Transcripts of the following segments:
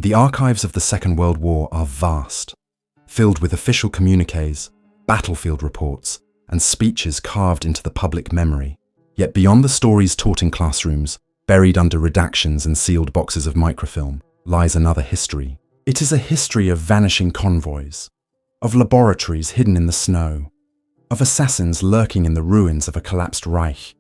The archives of the Second World War are vast, filled with official communiques, battlefield reports, and speeches carved into the public memory. Yet beyond the stories taught in classrooms, buried under redactions and sealed boxes of microfilm, lies another history. It is a history of vanishing convoys, of laboratories hidden in the snow, of assassins lurking in the ruins of a collapsed Reich,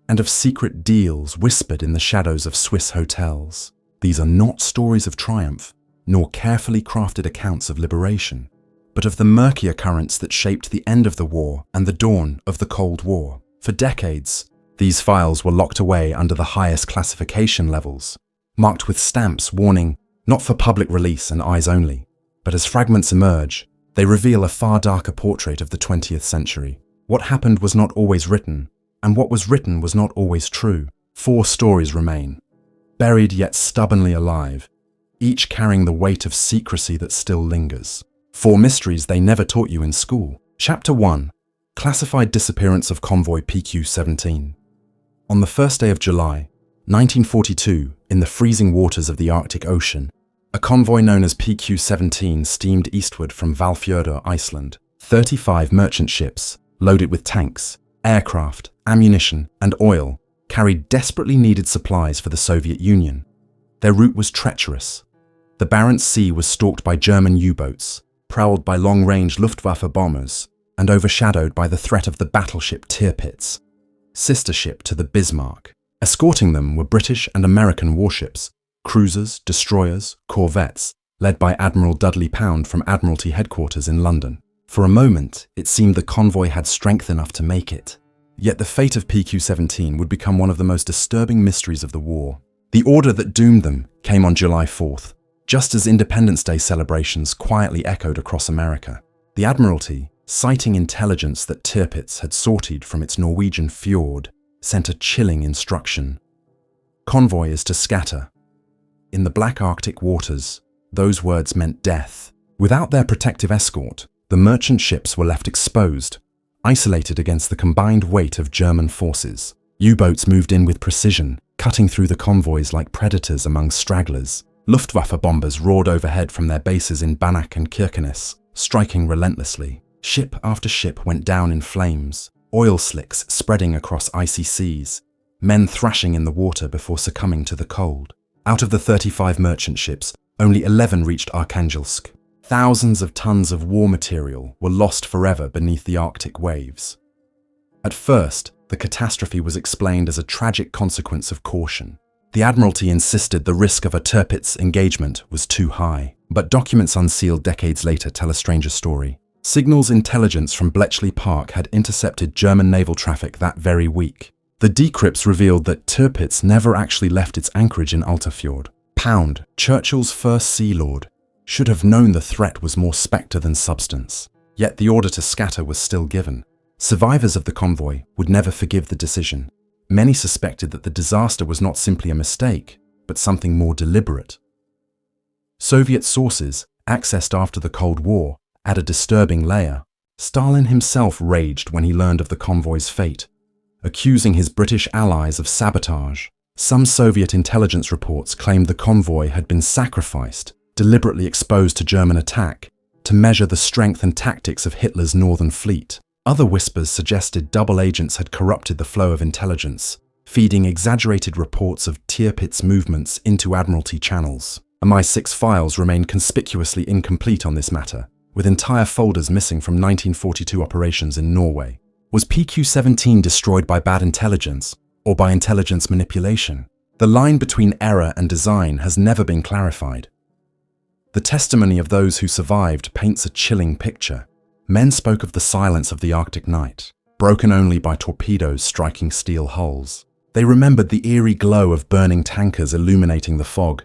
and of secret deals whispered in the shadows of Swiss hotels. These are not stories of triumph, nor carefully crafted accounts of liberation, but of the murkier currents that shaped the end of the war and the dawn of the Cold War. For decades, these files were locked away under the highest classification levels, marked with stamps warning not for public release and eyes only. But as fragments emerge, they reveal a far darker portrait of the 20th century. What happened was not always written, and what was written was not always true. 4 stories remain, buried yet stubbornly alive, each carrying the weight of secrecy that still lingers. 4 mysteries they never taught you in school. Chapter 1. Classified Disappearance of Convoy PQ-17. On the first day of July, 1942, in the freezing waters of the Arctic Ocean, a convoy known as PQ-17 steamed eastward from Hvalfjörður, Iceland. 35 merchant ships, loaded with tanks, aircraft, ammunition, and oil, carried desperately needed supplies for the Soviet Union. Their route was treacherous. The Barents Sea was stalked by German U-boats, prowled by long-range Luftwaffe bombers, and overshadowed by the threat of the battleship Tirpitz, sister ship to the Bismarck. Escorting them were British and American warships, cruisers, destroyers, corvettes, led by Admiral Dudley Pound from Admiralty headquarters in London. For a moment, it seemed the convoy had strength enough to make it. Yet the fate of PQ-17 would become one of the most disturbing mysteries of the war. The order that doomed them came on July 4th, just as Independence Day celebrations quietly echoed across America. The Admiralty, citing intelligence that Tirpitz had sorted from its Norwegian fjord, sent a chilling instruction. Convoy is to scatter. In the black Arctic waters, those words meant death. Without their protective escort, the merchant ships were left exposed, isolated against the combined weight of German forces. U-boats moved in with precision, cutting through the convoys like predators among stragglers. Luftwaffe bombers roared overhead from their bases in Banach and Kirkenes, striking relentlessly. Ship after ship went down in flames, oil slicks spreading across icy seas, men thrashing in the water before succumbing to the cold. Out of the 35 merchant ships, only 11 reached Arkhangelsk. Thousands of tons of war material were lost forever beneath the Arctic waves. At first, the catastrophe was explained as a tragic consequence of caution. The Admiralty insisted the risk of a Tirpitz engagement was too high, but documents unsealed decades later tell a stranger story. Signals intelligence from Bletchley Park had intercepted German naval traffic that very week. The decrypts revealed that Tirpitz never actually left its anchorage in Altafjord. Pound, Churchill's first Sea Lord, should have known the threat was more spectre than substance. Yet the order to scatter was still given. Survivors of the convoy would never forgive the decision. Many suspected that the disaster was not simply a mistake, but something more deliberate. Soviet sources, accessed after the Cold War, add a disturbing layer. Stalin himself raged when he learned of the convoy's fate, accusing his British allies of sabotage. Some Soviet intelligence reports claimed the convoy had been sacrificed, deliberately exposed to German attack, to measure the strength and tactics of Hitler's Northern Fleet. Other whispers suggested double agents had corrupted the flow of intelligence, feeding exaggerated reports of Tirpitz movements into Admiralty channels. MI6 files remain conspicuously incomplete on this matter, with entire folders missing from 1942 operations in Norway. Was PQ-17 destroyed by bad intelligence, or by intelligence manipulation? The line between error and design has never been clarified. The testimony of those who survived paints a chilling picture. Men spoke of the silence of the Arctic night, broken only by torpedoes striking steel hulls. They remembered the eerie glow of burning tankers illuminating the fog,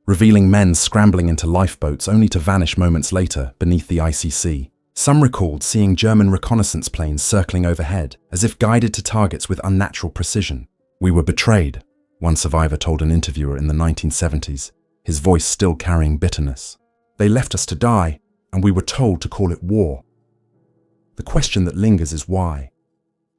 revealing men scrambling into lifeboats only to vanish moments later beneath the icy sea. Some recalled seeing German reconnaissance planes circling overhead, as if guided to targets with unnatural precision. "We were betrayed," one survivor told an interviewer in the 1970s, his voice still carrying bitterness. "They left us to die, and we were told to call it war." The question that lingers is why?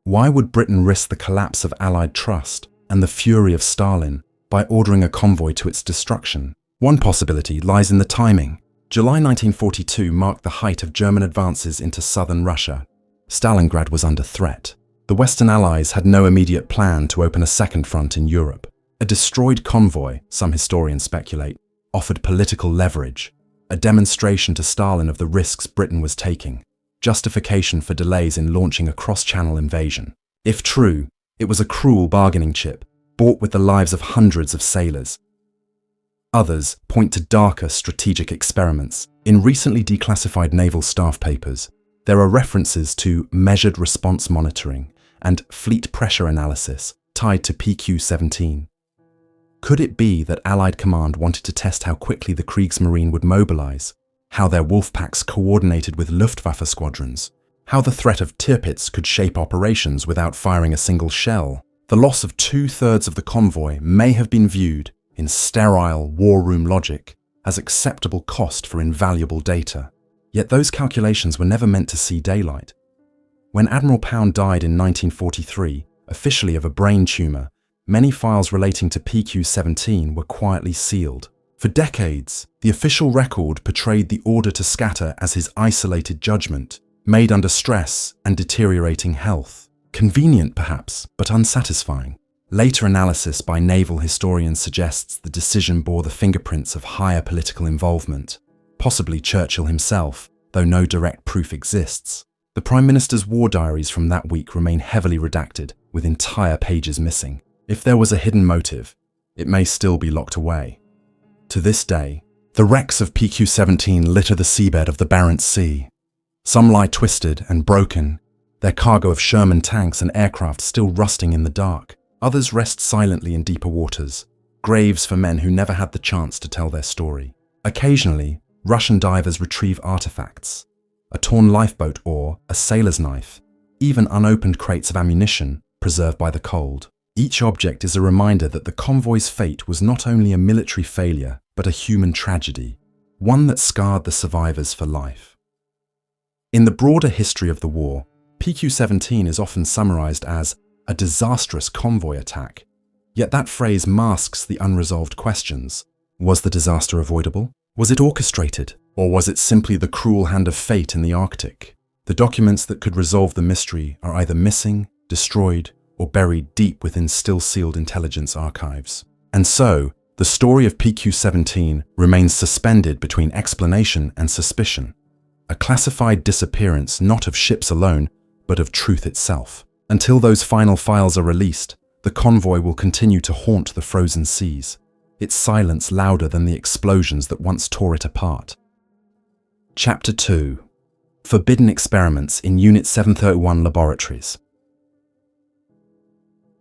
Why would Britain risk the collapse of Allied trust and the fury of Stalin by ordering a convoy to its destruction? One possibility lies in the timing. July 1942 marked the height of German advances into southern Russia. Stalingrad was under threat. The Western Allies had no immediate plan to open a second front in Europe. A destroyed convoy, some historians speculate, offered political leverage, a demonstration to Stalin of the risks Britain was taking, justification for delays in launching a cross-channel invasion. If true, it was a cruel bargaining chip, bought with the lives of hundreds of sailors. Others point to darker strategic experiments. In recently declassified naval staff papers, there are references to measured response monitoring and fleet pressure analysis tied to PQ-17. Could it be that Allied command wanted to test how quickly the Kriegsmarine would mobilize, how their wolf packs coordinated with Luftwaffe squadrons, how the threat of Tirpitz could shape operations without firing a single shell? The loss of 2/3 of the convoy may have been viewed, in sterile war room logic, as acceptable cost for invaluable data. Yet those calculations were never meant to see daylight. When Admiral Pound died in 1943, officially of a brain tumor, many files relating to PQ-17 were quietly sealed. For decades, the official record portrayed the order to scatter as his isolated judgment, made under stress and deteriorating health. Convenient, perhaps, but unsatisfying. Later analysis by naval historians suggests the decision bore the fingerprints of higher political involvement, possibly Churchill himself, though no direct proof exists. The Prime Minister's war diaries from that week remain heavily redacted, with entire pages missing. If there was a hidden motive, it may still be locked away. To this day, the wrecks of PQ-17 litter the seabed of the Barents Sea. Some lie twisted and broken, their cargo of Sherman tanks and aircraft still rusting in the dark. Others rest silently in deeper waters, graves for men who never had the chance to tell their story. Occasionally, Russian divers retrieve artifacts, a torn lifeboat or a sailor's knife, even unopened crates of ammunition preserved by the cold. Each object is a reminder that the convoy's fate was not only a military failure, but a human tragedy, one that scarred the survivors for life. In the broader history of the war, PQ-17 is often summarized as a disastrous convoy attack, yet that phrase masks the unresolved questions. Was the disaster avoidable? Was it orchestrated? Or was it simply the cruel hand of fate in the Arctic? The documents that could resolve the mystery are either missing, destroyed, or buried deep within still-sealed intelligence archives. And so, the story of PQ-17 remains suspended between explanation and suspicion, a classified disappearance not of ships alone, but of truth itself. Until those final files are released, the convoy will continue to haunt the frozen seas, its silence louder than the explosions that once tore it apart. Chapter 2. Forbidden Experiments in Unit 731 Laboratories.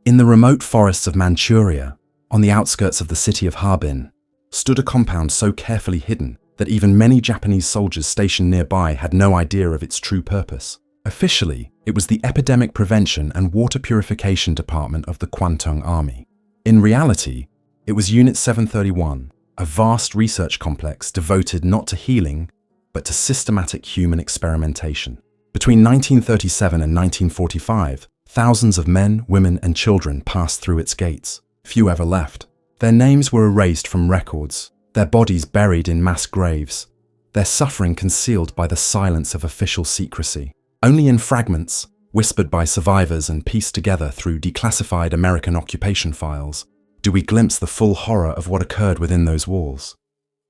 In the remote forests of Manchuria, on the outskirts of the city of Harbin, stood a compound so carefully hidden that even many Japanese soldiers stationed nearby had no idea of its true purpose. Officially, it was the Epidemic Prevention and Water Purification Department of the Kwantung Army. In reality, it was Unit 731, a vast research complex devoted not to healing, but to systematic human experimentation. Between 1937 and 1945, thousands of men, women, and children passed through its gates. Few ever left. Their names were erased from records, their bodies buried in mass graves, their suffering concealed by the silence of official secrecy. Only in fragments, whispered by survivors and pieced together through declassified American occupation files, do we glimpse the full horror of what occurred within those walls.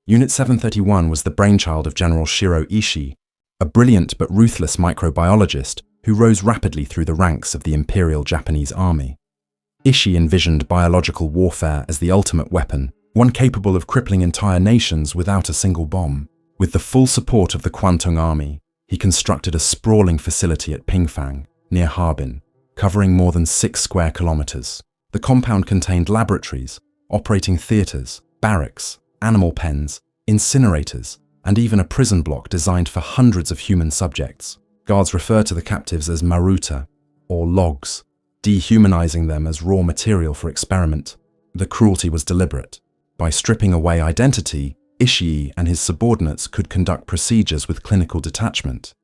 Unit 731 was the brainchild of General Shiro Ishii, a brilliant but ruthless microbiologist who rose rapidly through the ranks of the Imperial Japanese Army. Ishii envisioned biological warfare as the ultimate weapon, one capable of crippling entire nations without a single bomb. With the full support of the Kwantung Army, he constructed a sprawling facility at Pingfang, near Harbin, covering more than 6 square kilometers. The compound contained laboratories, operating theaters, barracks, animal pens, incinerators, and even a prison block designed for hundreds of human subjects. Guards refer to the captives as maruta, or logs, dehumanizing them as raw material for experiment. The cruelty was deliberate. By stripping away identity, Ishii and his subordinates could conduct procedures with clinical detachment.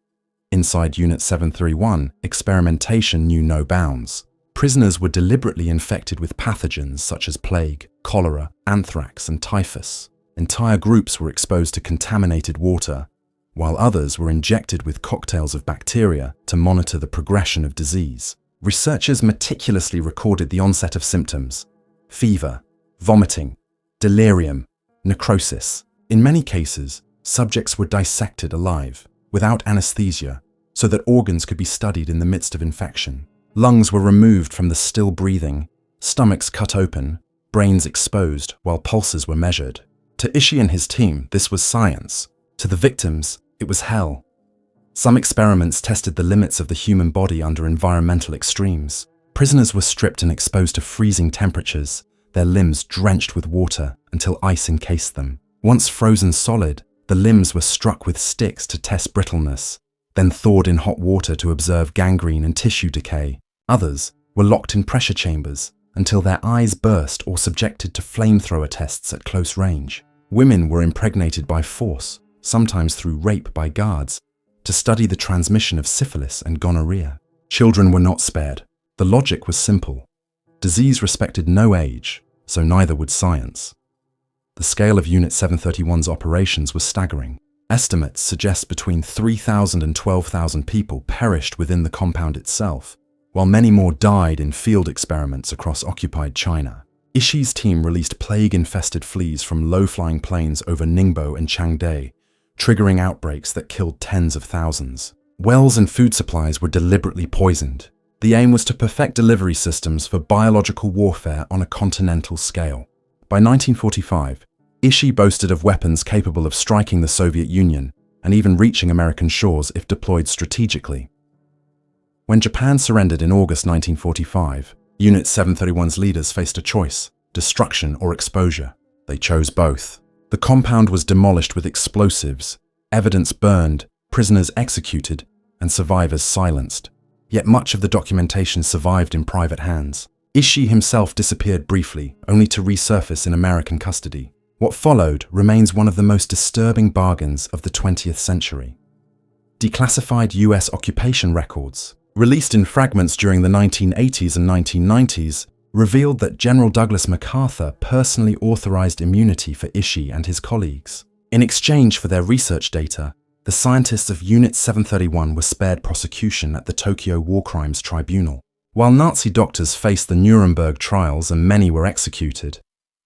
Inside Unit 731, experimentation knew no bounds. Prisoners were deliberately infected with pathogens such as plague, cholera, anthrax, and typhus, Entire groups were exposed to contaminated water, while others were injected with cocktails of bacteria to monitor the progression of disease. Researchers meticulously recorded the onset of symptoms: fever, vomiting, delirium, necrosis. In many cases, subjects were dissected alive, without anesthesia, so that organs could be studied in the midst of infection. Lungs were removed from the still breathing, stomachs cut open, brains exposed while pulses were measured. To Ishii and his team, this was science. To the victims, it was hell. Some experiments tested the limits of the human body under environmental extremes. Prisoners were stripped and exposed to freezing temperatures, their limbs drenched with water until ice encased them. Once frozen solid, the limbs were struck with sticks to test brittleness, then thawed in hot water to observe gangrene and tissue decay. Others were locked in pressure chambers until their eyes burst or subjected to flamethrower tests at close range. Women were impregnated by force, sometimes through rape by guards, to study the transmission of syphilis and gonorrhea. Children were not spared. The logic was simple. Disease respected no age, so neither would science. The scale of Unit 731's operations was staggering. Estimates suggest between 3,000 and 12,000 people perished within the compound itself, while many more died in field experiments across occupied China. Ishii's team released plague-infested fleas from low-flying planes over Ningbo and Changde, triggering outbreaks that killed tens of thousands. Wells and food supplies were deliberately poisoned. The aim was to perfect delivery systems for biological warfare on a continental scale. By 1945, Ishii boasted of weapons capable of striking the Soviet Union and even reaching American shores if deployed strategically. When Japan surrendered in August 1945, Unit 731's leaders faced a choice: destruction or exposure. They chose both. The compound was demolished with explosives, evidence burned, prisoners executed, and survivors silenced. Yet much of the documentation survived in private hands. Ishii himself disappeared briefly, only to resurface in American custody. What followed remains one of the most disturbing bargains of the 20th century. Declassified US occupation records, released in fragments during the 1980s and 1990s, revealed that General Douglas MacArthur personally authorized immunity for Ishii and his colleagues. In exchange for their research data, the scientists of Unit 731 were spared prosecution at the Tokyo War Crimes Tribunal. While Nazi doctors faced the Nuremberg trials and many were executed,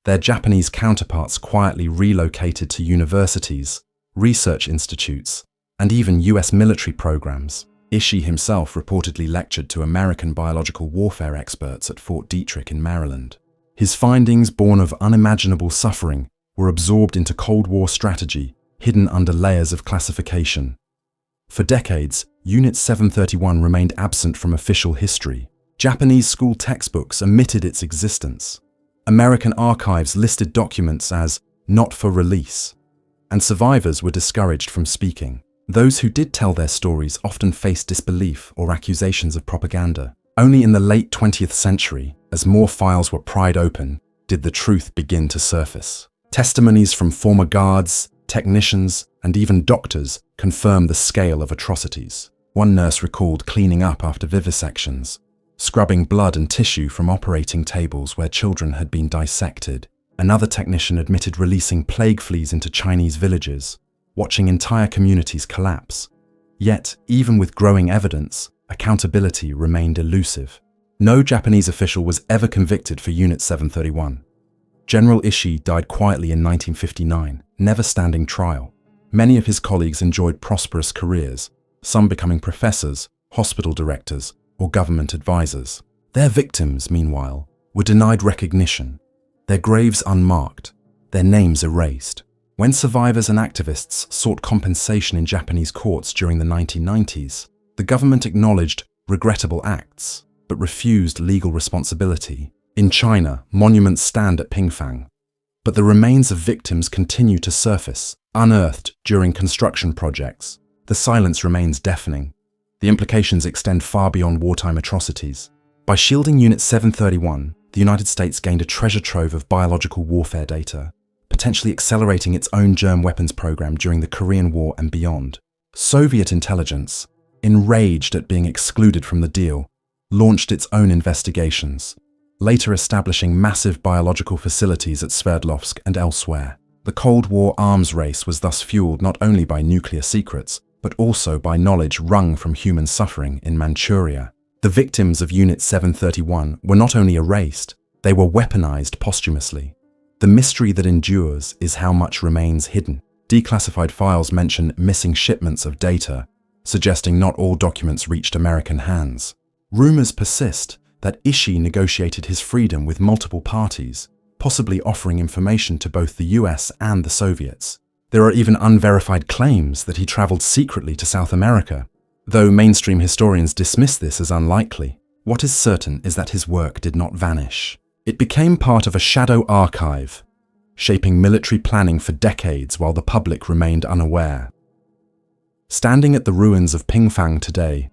their Japanese counterparts quietly relocated to universities, research institutes, and even US military programs. Ishii himself reportedly lectured to American biological warfare experts at Fort Detrick in Maryland. His findings, born of unimaginable suffering, were absorbed into Cold War strategy, hidden under layers of classification. For decades, Unit 731 remained absent from official history. Japanese school textbooks omitted its existence. American archives listed documents as not for release, and survivors were discouraged from speaking. Those who did tell their stories often faced disbelief or accusations of propaganda. Only in the late 20th century, as more files were pried open, did the truth begin to surface. Testimonies from former guards, technicians, and even doctors confirmed the scale of atrocities. One nurse recalled cleaning up after vivisections, scrubbing blood and tissue from operating tables where children had been dissected. Another technician admitted releasing plague fleas into Chinese villages, watching entire communities collapse. Yet, even with growing evidence, accountability remained elusive. No Japanese official was ever convicted for Unit 731. General Ishii died quietly in 1959, never standing trial. Many of his colleagues enjoyed prosperous careers, some becoming professors, hospital directors, or government advisors. Their victims, meanwhile, were denied recognition, their graves unmarked, their names erased. When survivors and activists sought compensation in Japanese courts during the 1990s, the government acknowledged regrettable acts, but refused legal responsibility. In China, monuments stand at Pingfang, but the remains of victims continue to surface, unearthed during construction projects. The silence remains deafening. The implications extend far beyond wartime atrocities. By shielding Unit 731, the United States gained a treasure trove of biological warfare data, potentially accelerating its own germ weapons program during the Korean War and beyond. Soviet intelligence, enraged at being excluded from the deal, launched its own investigations, later establishing massive biological facilities at Sverdlovsk and elsewhere. The Cold War arms race was thus fueled not only by nuclear secrets, but also by knowledge wrung from human suffering in Manchuria. The victims of Unit 731 were not only erased, they were weaponized posthumously. The mystery that endures is how much remains hidden. Declassified files mention missing shipments of data, suggesting not all documents reached American hands. Rumors persist that Ishii negotiated his freedom with multiple parties, possibly offering information to both the US and the Soviets. There are even unverified claims that he traveled secretly to South America, though mainstream historians dismiss this as unlikely. What is certain is that his work did not vanish. It became part of a shadow archive, shaping military planning for decades while the public remained unaware. Standing at the ruins of Pingfang today,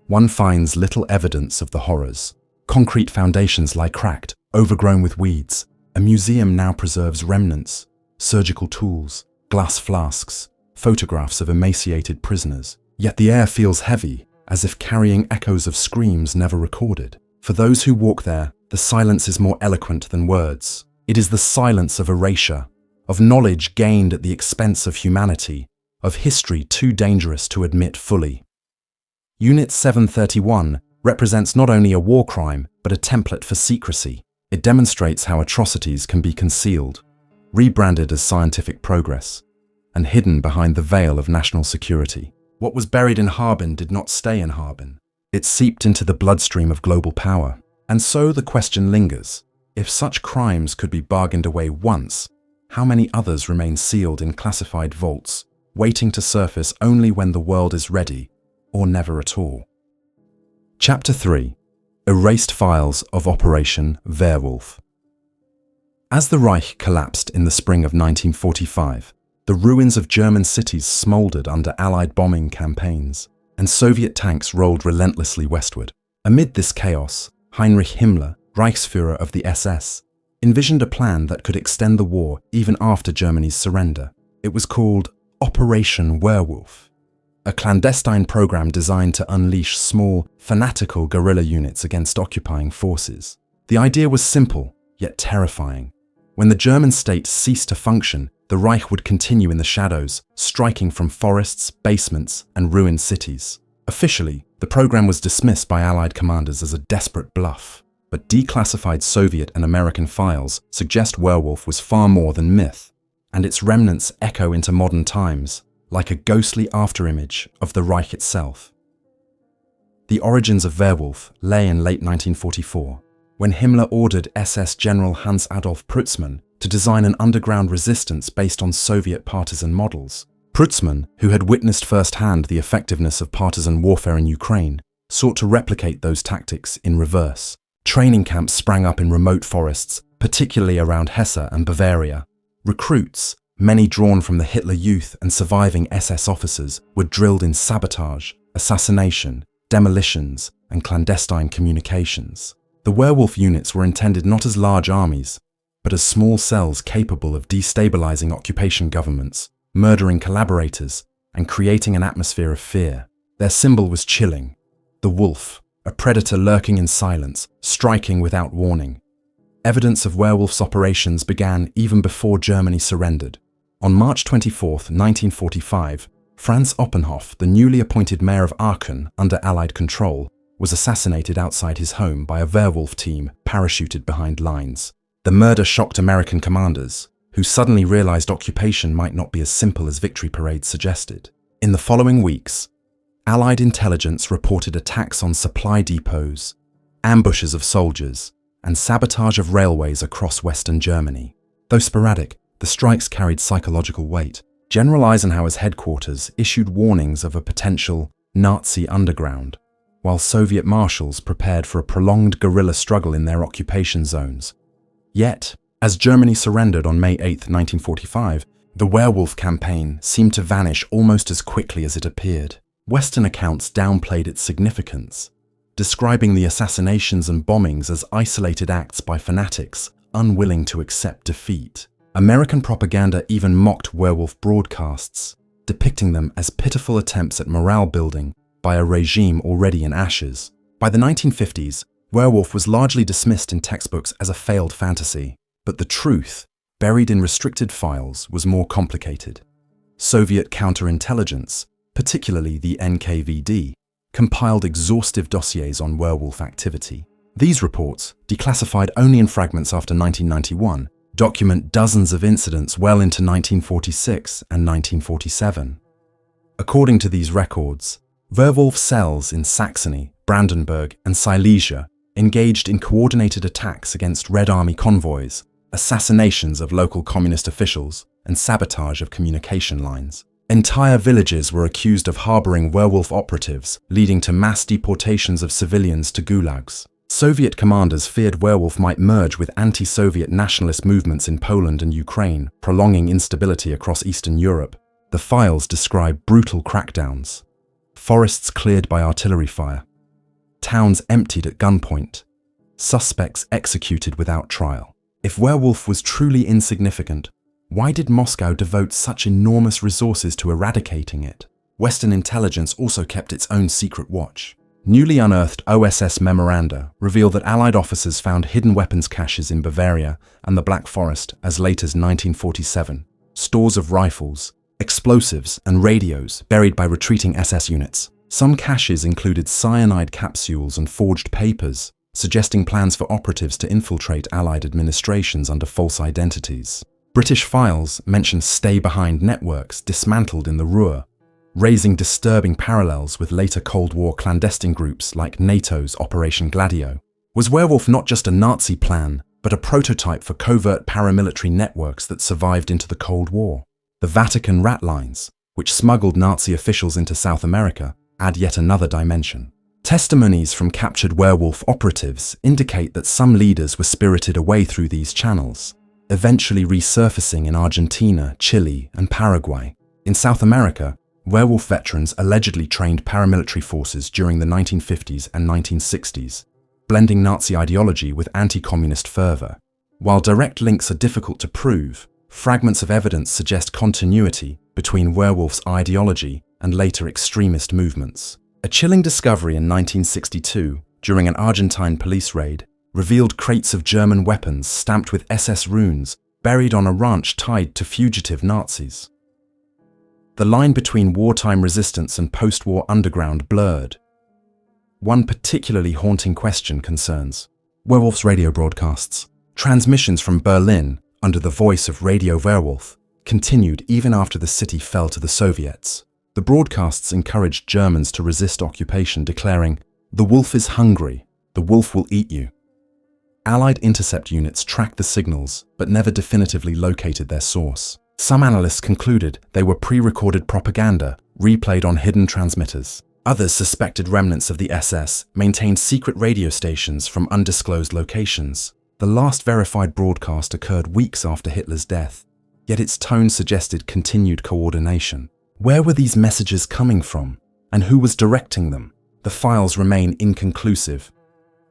one finds little evidence of the horrors. Concrete foundations lie cracked, overgrown with weeds. A museum now preserves remnants, surgical tools, glass flasks, photographs of emaciated prisoners. Yet the air feels heavy, as if carrying echoes of screams never recorded. For those who walk there, the silence is more eloquent than words. It is the silence of erasure, of knowledge gained at the expense of humanity, of history too dangerous to admit fully. Unit 731 represents not only a war crime, but a template for secrecy. It demonstrates how atrocities can be concealed, rebranded as scientific progress, and hidden behind the veil of national security. What was buried in Harbin did not stay in Harbin. It seeped into the bloodstream of global power. And so the question lingers. If such crimes could be bargained away once, how many others remain sealed in classified vaults, waiting to surface only when the world is ready, or never at all? Chapter 3. Erased Files of Operation Werwolf. As the Reich collapsed in the spring of 1945, the ruins of German cities smoldered under Allied bombing campaigns, and Soviet tanks rolled relentlessly westward. Amid this chaos, Heinrich Himmler, Reichsführer of the SS, envisioned a plan that could extend the war even after Germany's surrender. It was called Operation Werwolf, a clandestine program designed to unleash small, fanatical guerrilla units against occupying forces. The idea was simple, yet terrifying. When the German state ceased to function, the Reich would continue in the shadows, striking from forests, basements, and ruined cities. Officially, the program was dismissed by Allied commanders as a desperate bluff, but declassified Soviet and American files suggest Werwolf was far more than myth, and its remnants echo into modern times, like a ghostly afterimage of the Reich itself. The origins of Werwolf lay in late 1944, when Himmler ordered SS General Hans Adolf Prützmann to design an underground resistance based on Soviet partisan models. Prützmann, who had witnessed firsthand the effectiveness of partisan warfare in Ukraine, sought to replicate those tactics in reverse. Training camps sprang up in remote forests, particularly around Hesse and Bavaria. Recruits, many drawn from the Hitler Youth and surviving SS officers, were drilled in sabotage, assassination, demolitions, and clandestine communications. The Werwolf units were intended not as large armies, but as small cells capable of destabilizing occupation governments, murdering collaborators, and creating an atmosphere of fear. Their symbol was chilling: the wolf, a predator lurking in silence, striking without warning. Evidence of Werwolf's operations began even before Germany surrendered. On March 24, 1945, Franz Oppenhoff, the newly appointed mayor of Aachen under Allied control, was assassinated outside his home by a Werwolf team parachuted behind lines. The murder shocked American commanders, who suddenly realized occupation might not be as simple as victory parades suggested. In the following weeks, Allied intelligence reported attacks on supply depots, ambushes of soldiers, and sabotage of railways across Western Germany. Though sporadic, the strikes carried psychological weight. General Eisenhower's headquarters issued warnings of a potential Nazi underground, while Soviet marshals prepared for a prolonged guerrilla struggle in their occupation zones. Yet, as Germany surrendered on May 8, 1945, the Werwolf campaign seemed to vanish almost as quickly as it appeared. Western accounts downplayed its significance, describing the assassinations and bombings as isolated acts by fanatics unwilling to accept defeat. American propaganda even mocked Werwolf broadcasts, depicting them as pitiful attempts at morale building by a regime already in ashes. By the 1950s, Werwolf was largely dismissed in textbooks as a failed fantasy, but the truth, buried in restricted files, was more complicated. Soviet counterintelligence, particularly the NKVD, compiled exhaustive dossiers on werewolf activity. These reports, declassified only in fragments after 1991, document dozens of incidents well into 1946 and 1947. According to these records, werewolf cells in Saxony, Brandenburg, and Silesia engaged in coordinated attacks against Red Army convoys, assassinations of local communist officials, and sabotage of communication lines. Entire villages were accused of harboring werewolf operatives, leading to mass deportations of civilians to gulags. Soviet commanders feared werewolf might merge with anti-Soviet nationalist movements in Poland and Ukraine, prolonging instability across Eastern Europe. The files describe brutal crackdowns. Forests cleared by artillery fire. Towns emptied at gunpoint. Suspects executed without trial. If werewolf was truly insignificant, why did Moscow devote such enormous resources to eradicating it? Western intelligence also kept its own secret watch. Newly unearthed OSS memoranda reveal that Allied officers found hidden weapons caches in Bavaria and the Black Forest as late as 1947, stores of rifles, explosives, and radios buried by retreating SS units. Some caches included cyanide capsules and forged papers, suggesting plans for operatives to infiltrate Allied administrations under false identities. British files mention stay-behind networks dismantled in the Ruhr, raising disturbing parallels with later Cold War clandestine groups like NATO's Operation Gladio. Was werewolf not just a Nazi plan, but a prototype for covert paramilitary networks that survived into the Cold War? The Vatican rat lines, which smuggled Nazi officials into South America, add yet another dimension. Testimonies from captured werewolf operatives indicate that some leaders were spirited away through these channels, eventually resurfacing in Argentina, Chile, and Paraguay. In South America, werewolf veterans allegedly trained paramilitary forces during the 1950s and 1960s, blending Nazi ideology with anti-communist fervor. While direct links are difficult to prove, fragments of evidence suggest continuity between werewolf's ideology and later extremist movements. A chilling discovery in 1962, during an Argentine police raid, revealed crates of German weapons stamped with SS runes buried on a ranch tied to fugitive Nazis. The line between wartime resistance and post-war underground blurred. One particularly haunting question concerns werewolf's radio broadcasts. Transmissions from Berlin, under the voice of Radio Werwolf, continued even after the city fell to the Soviets. The broadcasts encouraged Germans to resist occupation, declaring, "The wolf is hungry, the wolf will eat you." Allied intercept units tracked the signals, but never definitively located their source. Some analysts concluded they were pre-recorded propaganda, replayed on hidden transmitters. Others suspected remnants of the SS maintained secret radio stations from undisclosed locations. The last verified broadcast occurred weeks after Hitler's death, yet its tone suggested continued coordination. Where were these messages coming from, and who was directing them? The files remain inconclusive.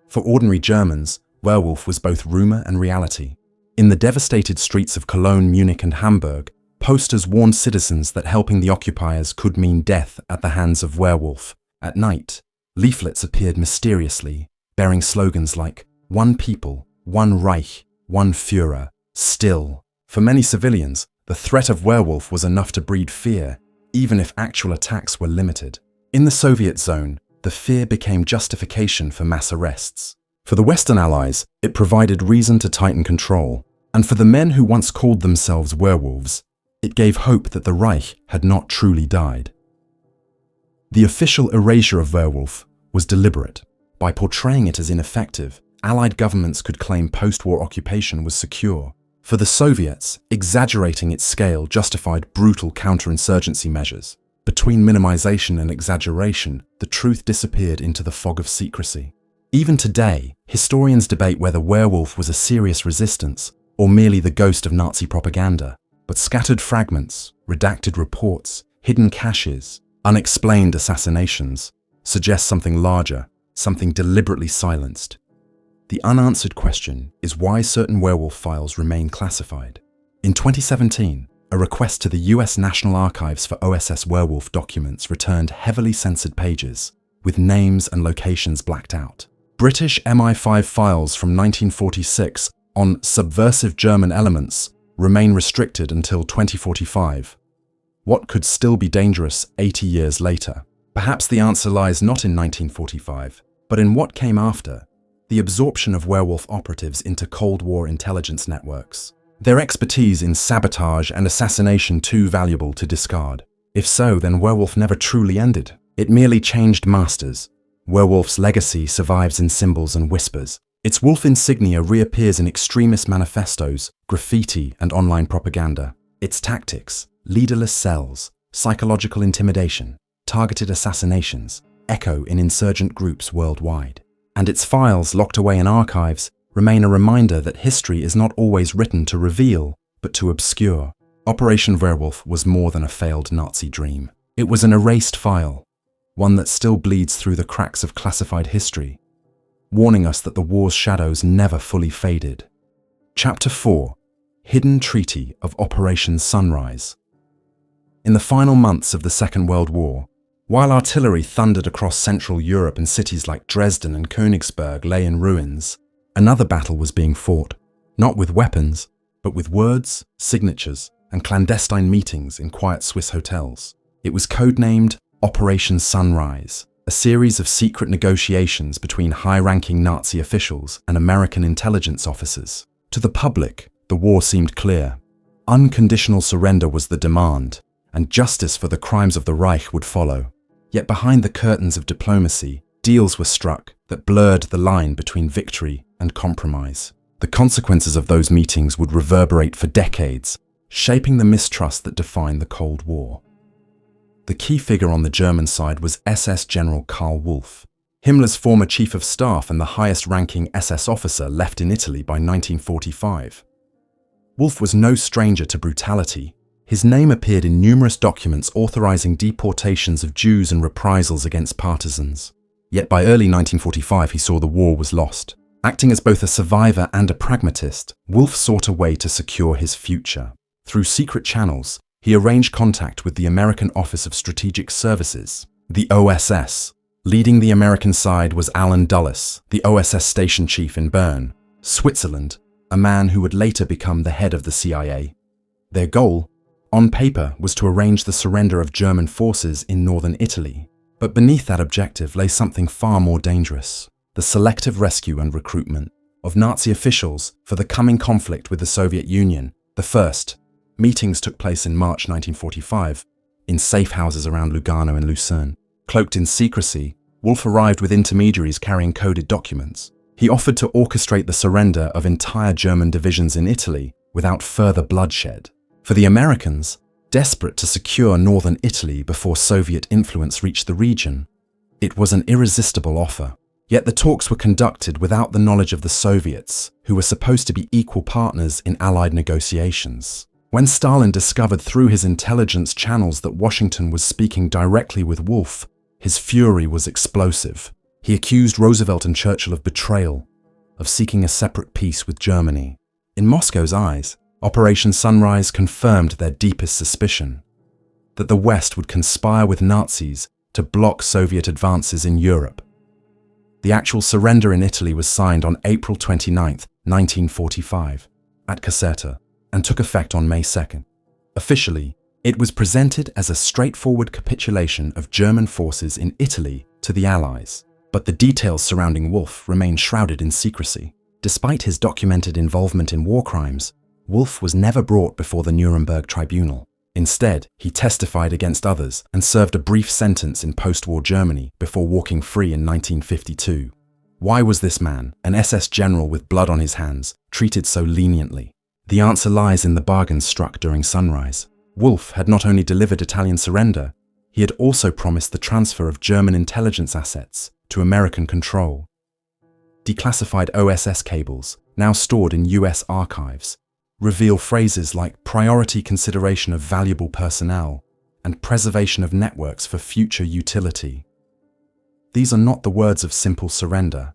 For ordinary Germans, werewolf was both rumor and reality. In the devastated streets of Cologne, Munich, and Hamburg, posters warned citizens that helping the occupiers could mean death at the hands of werewolf. At night, leaflets appeared mysteriously, bearing slogans like "One people, one Reich, one Führer, still." For many civilians, the threat of werewolf was enough to breed fear, even if actual attacks were limited. In the Soviet zone, the fear became justification for mass arrests. For the Western Allies, it provided reason to tighten control. And for the men who once called themselves werewolves, it gave hope that the Reich had not truly died. The official erasure of werewolf was deliberate. By portraying it as ineffective, Allied governments could claim post-war occupation was secure. For the Soviets, exaggerating its scale justified brutal counterinsurgency measures. Between minimization and exaggeration, the truth disappeared into the fog of secrecy. Even today, historians debate whether werewolf was a serious resistance or merely the ghost of Nazi propaganda. But scattered fragments, redacted reports, hidden caches, unexplained assassinations suggest something larger, something deliberately silenced. The unanswered question is why certain werewolf files remain classified. In 2017, a request to the US National Archives for OSS werewolf documents returned heavily censored pages, with names and locations blacked out. British MI5 files from 1946 on subversive German elements remain restricted until 2045? What could still be dangerous 80 years later? Perhaps the answer lies not in 1945, but in what came after, the absorption of werewolf operatives into Cold War intelligence networks. Their expertise in sabotage and assassination too valuable to discard. If so, then Werwolf never truly ended. It merely changed masters. Werwolf's legacy survives in symbols and whispers. Its wolf insignia reappears in extremist manifestos, graffiti, and online propaganda. Its tactics, leaderless cells, psychological intimidation, targeted assassinations, echo in insurgent groups worldwide. And its files, locked away in archives, remain a reminder that history is not always written to reveal, but to obscure. Operation Werwolf was more than a failed Nazi dream. It was an erased file, one that still bleeds through the cracks of classified history, warning us that the war's shadows never fully faded. Chapter 4: Hidden Treaty of Operation Sunrise. In the final months of the Second World War, while artillery thundered across Central Europe and cities like Dresden and Königsberg lay in ruins, another battle was being fought, not with weapons, but with words, signatures, and clandestine meetings in quiet Swiss hotels. It was codenamed Operation Sunrise, a series of secret negotiations between high-ranking Nazi officials and American intelligence officers. To the public, the war seemed clear. Unconditional surrender was the demand, and justice for the crimes of the Reich would follow. Yet behind the curtains of diplomacy, deals were struck that blurred the line between victory and compromise. The consequences of those meetings would reverberate for decades, shaping the mistrust that defined the Cold War. The key figure on the German side was SS General Karl Wolff, Himmler's former chief of staff and the highest-ranking SS officer left in Italy by 1945. Wolff was no stranger to brutality. His name appeared in numerous documents authorizing deportations of Jews and reprisals against partisans. Yet by early 1945 he saw the war was lost. Acting as both a survivor and a pragmatist, Wolff sought a way to secure his future. Through secret channels, he arranged contact with the American Office of Strategic Services, the OSS. Leading the American side was Alan Dulles, the OSS station chief in Bern, Switzerland, a man who would later become the head of the CIA. Their goal, on paper, was to arrange the surrender of German forces in northern Italy. But beneath that objective lay something far more dangerous: the selective rescue and recruitment of Nazi officials for the coming conflict with the Soviet Union. The first meetings took place in March 1945, in safe houses around Lugano and Lucerne. Cloaked in secrecy, Wolff arrived with intermediaries carrying coded documents. He offered to orchestrate the surrender of entire German divisions in Italy without further bloodshed. For the Americans, desperate to secure northern Italy before Soviet influence reached the region, it was an irresistible offer. Yet the talks were conducted without the knowledge of the Soviets, who were supposed to be equal partners in Allied negotiations. When Stalin discovered through his intelligence channels that Washington was speaking directly with Wolff, his fury was explosive. He accused Roosevelt and Churchill of betrayal, of seeking a separate peace with Germany. In Moscow's eyes, Operation Sunrise confirmed their deepest suspicion, that the West would conspire with Nazis to block Soviet advances in Europe. The actual surrender in Italy was signed on April 29, 1945, at Caserta, and took effect on May 2nd. Officially, it was presented as a straightforward capitulation of German forces in Italy to the Allies, but the details surrounding Wolff remained shrouded in secrecy. Despite his documented involvement in war crimes, Wolff was never brought before the Nuremberg Tribunal. Instead, he testified against others and served a brief sentence in post-war Germany before walking free in 1952. Why was this man, an SS general with blood on his hands, treated so leniently? The answer lies in the bargains struck during Sunrise. Wolff had not only delivered Italian surrender, he had also promised the transfer of German intelligence assets to American control. Declassified OSS cables, now stored in US archives, reveal phrases like priority consideration of valuable personnel and preservation of networks for future utility. These are not the words of simple surrender.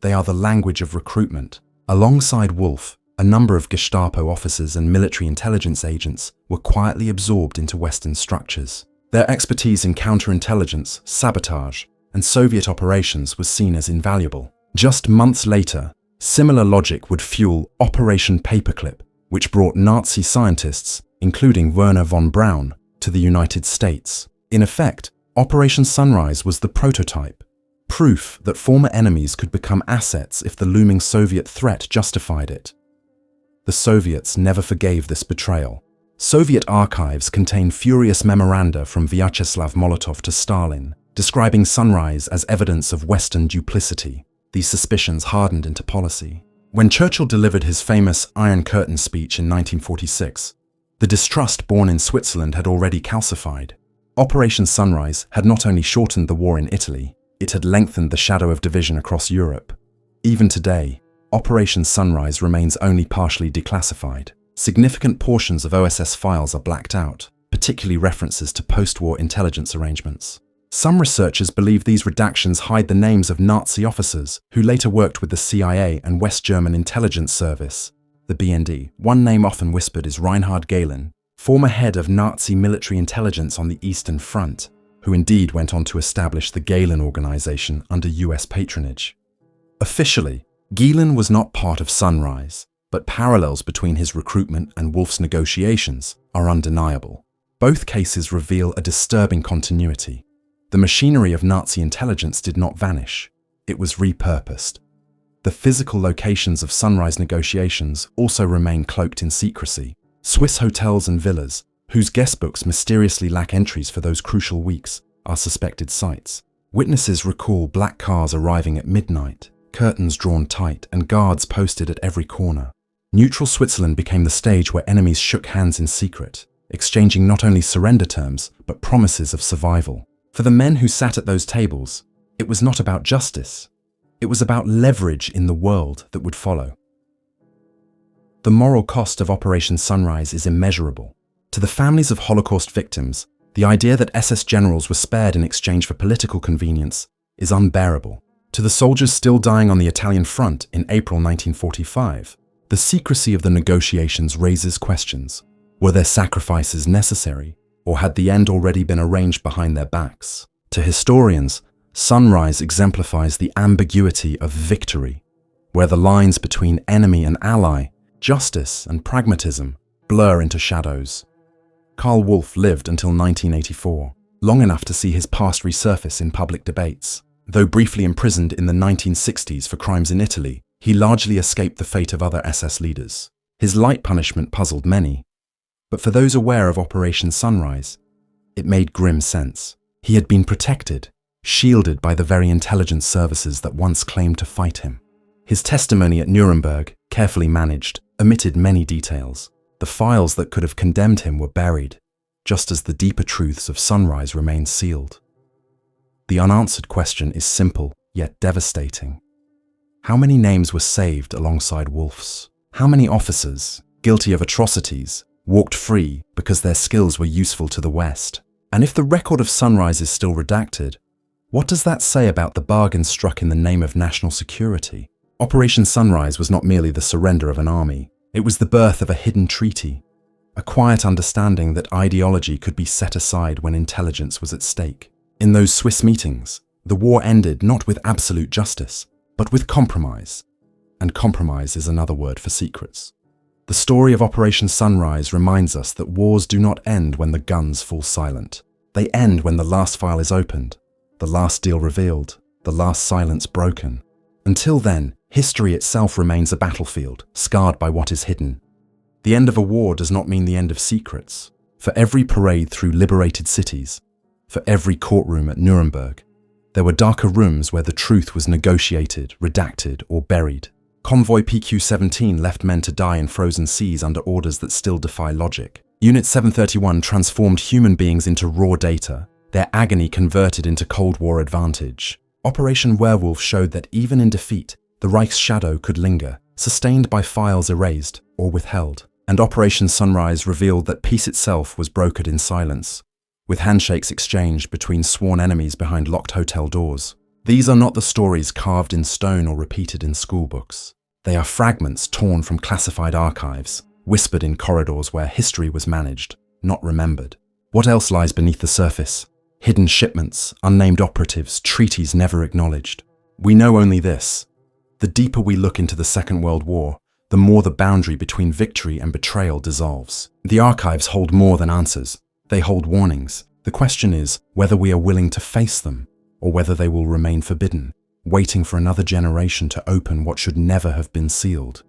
They are the language of recruitment. Alongside Wolff, a number of Gestapo officers and military intelligence agents were quietly absorbed into Western structures. Their expertise in counterintelligence, sabotage, and Soviet operations was seen as invaluable. Just months later, similar logic would fuel Operation Paperclip, which brought Nazi scientists, including Werner von Braun, to the United States. In effect, Operation Sunrise was the prototype, proof that former enemies could become assets if the looming Soviet threat justified it. The Soviets never forgave this betrayal. Soviet archives contain furious memoranda from Vyacheslav Molotov to Stalin, describing Sunrise as evidence of Western duplicity. These suspicions hardened into policy. When Churchill delivered his famous Iron Curtain speech in 1946, the distrust born in Switzerland had already calcified. Operation Sunrise had not only shortened the war in Italy, it had lengthened the shadow of division across Europe. Even today, Operation Sunrise remains only partially declassified. Significant portions of OSS files are blacked out, particularly references to post-war intelligence arrangements. Some researchers believe these redactions hide the names of Nazi officers who later worked with the CIA and West German Intelligence Service, the BND. One name often whispered is Reinhard Gehlen, former head of Nazi military intelligence on the Eastern Front, who indeed went on to establish the Gehlen organization under US patronage. Officially, Gehlen was not part of Sunrise, but parallels between his recruitment and Wolf's negotiations are undeniable. Both cases reveal a disturbing continuity. The machinery of Nazi intelligence did not vanish. It was repurposed. The physical locations of Sunrise negotiations also remain cloaked in secrecy. Swiss hotels and villas, whose guestbooks mysteriously lack entries for those crucial weeks, are suspected sites. Witnesses recall black cars arriving at midnight, curtains drawn tight, and guards posted at every corner. Neutral Switzerland became the stage where enemies shook hands in secret, exchanging not only surrender terms, but promises of survival. For the men who sat at those tables, it was not about justice. It was about leverage in the world that would follow. The moral cost of Operation Sunrise is immeasurable. To the families of Holocaust victims, the idea that SS generals were spared in exchange for political convenience is unbearable. To the soldiers still dying on the Italian front in April 1945, the secrecy of the negotiations raises questions. Were their sacrifices necessary, or had the end already been arranged behind their backs? To historians, Sunrise exemplifies the ambiguity of victory, where the lines between enemy and ally, justice and pragmatism, blur into shadows. Karl Wolff lived until 1984, long enough to see his past resurface in public debates. Though briefly imprisoned in the 1960s for crimes in Italy, he largely escaped the fate of other SS leaders. His light punishment puzzled many, but for those aware of Operation Sunrise, it made grim sense. He had been protected, shielded by the very intelligence services that once claimed to fight him. His testimony at Nuremberg, carefully managed, omitted many details. The files that could have condemned him were buried, just as the deeper truths of Sunrise remained sealed. The unanswered question is simple, yet devastating. How many names were saved alongside Wolf's? How many officers, guilty of atrocities, walked free because their skills were useful to the West? And if the record of Sunrise is still redacted, what does that say about the bargain struck in the name of national security? Operation Sunrise was not merely the surrender of an army. It was the birth of a hidden treaty, a quiet understanding that ideology could be set aside when intelligence was at stake. In those Swiss meetings, the war ended not with absolute justice, but with compromise. And compromise is another word for secrets. The story of Operation Sunrise reminds us that wars do not end when the guns fall silent. They end when the last file is opened, the last deal revealed, the last silence broken. Until then, history itself remains a battlefield, scarred by what is hidden. The end of a war does not mean the end of secrets. For every parade through liberated cities, for every courtroom at Nuremberg, there were darker rooms where the truth was negotiated, redacted, or buried. Convoy PQ-17 left men to die in frozen seas under orders that still defy logic. Unit 731 transformed human beings into raw data, their agony converted into Cold War advantage. Operation Werwolf showed that even in defeat, the Reich's shadow could linger, sustained by files erased or withheld. And Operation Sunrise revealed that peace itself was brokered in silence, with handshakes exchanged between sworn enemies behind locked hotel doors. These are not the stories carved in stone or repeated in schoolbooks. They are fragments torn from classified archives, whispered in corridors where history was managed, not remembered. What else lies beneath the surface? Hidden shipments, unnamed operatives, treaties never acknowledged. We know only this. The deeper we look into the Second World War, the more the boundary between victory and betrayal dissolves. The archives hold more than answers. They hold warnings. The question is whether we are willing to face them, or whether they will remain forbidden, waiting for another generation to open what should never have been sealed.